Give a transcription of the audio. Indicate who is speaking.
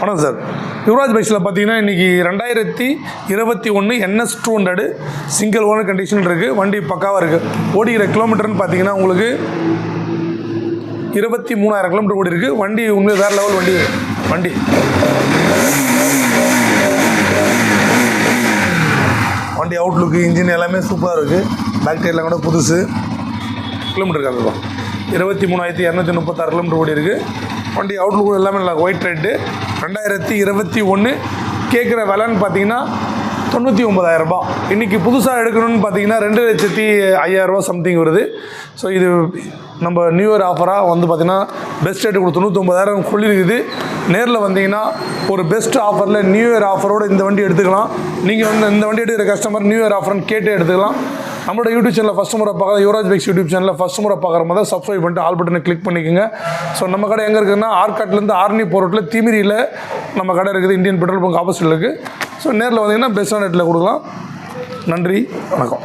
Speaker 1: வணக்கம் சார். யுவராஜ் பைக்ஸில் பார்த்தீங்கன்னா இன்றைக்கி 2021 NS 200 சிங்கிள் ஓனர் கண்டிஷன் இருக்குது. வண்டி பக்காவாக இருக்குது. ஓடிக்கிற கிலோமீட்டர்னு பார்த்தீங்கன்னா உங்களுக்கு 23,000 கிலோமீட்டர் ஓடி இருக்குது. வண்டி உண்மையாக வேறு லெவல் வண்டி வண்டி அவுட்லுக்கு இன்ஜின் எல்லாமே சூப்பராக இருக்குது. பேக் டயர்லாம் கூட புதுசு. கிலோமீட்டர் அதுதான் 23,236 கிலோமீட்டர் ஓடி இருக்குது. வண்டி அவுட்லுக் எல்லாமே நல்லா ஒயிட் ரெட்டு. 2021 கேட்குற விலைன்னு பார்த்தீங்கன்னா 99,000 ரூபா. இன்றைக்கி புதுசாக எடுக்கணும்னு பார்த்தீங்கன்னா 2,05,000 சம்திங் வருது. ஸோ இது நம்ம நியூ இயர் ஆஃபராக வந்து பார்த்திங்கன்னா பெஸ்ட் ரேட்டு கொடுத்து 99,000 சொல்லியிருக்குது. நேரில் வந்தீங்கன்னா ஒரு பெஸ்ட் ஆஃபரில் நியூ இயர் ஆஃபரோடு இந்த வண்டி எடுத்துக்கலாம். நீங்கள் வந்து இந்த வண்டி எடுக்கிற கஸ்டமர் நியூ இயர் ஆஃபர்னு கேட்டு எடுத்துக்கலாம். நம்மளோட யூடியூப் சேனலில் ஃபஸ்ட் முறை பார்க்குற யுவராஜ் பைக்ஸ் யூடியூப் சேனலில் ஃபஸ்ட் முறை பார்க்குற மாதிரி சப்ஸ்கிரைப் பண்ணிட்டு ஆல் பட்டனை கிளிக் பண்ணிக்கோங்க. ஸோ நம்ம கடை எங்கே இருக்குதுன்னா ஆர்காட்லேருந்து ஆர்னி போர்ட்டில் திமிரியில் நம்ம கடை இருக்குது. இந்தியன் பெட்ரோல் பங்க் ஆப்போசிட்டில் இருக்குது. ஸோ நேரில் வந்தீங்கன்னா பெஸ்ட்டான ரேட்டில் கொடுக்கலாம். நன்றி, வணக்கம்.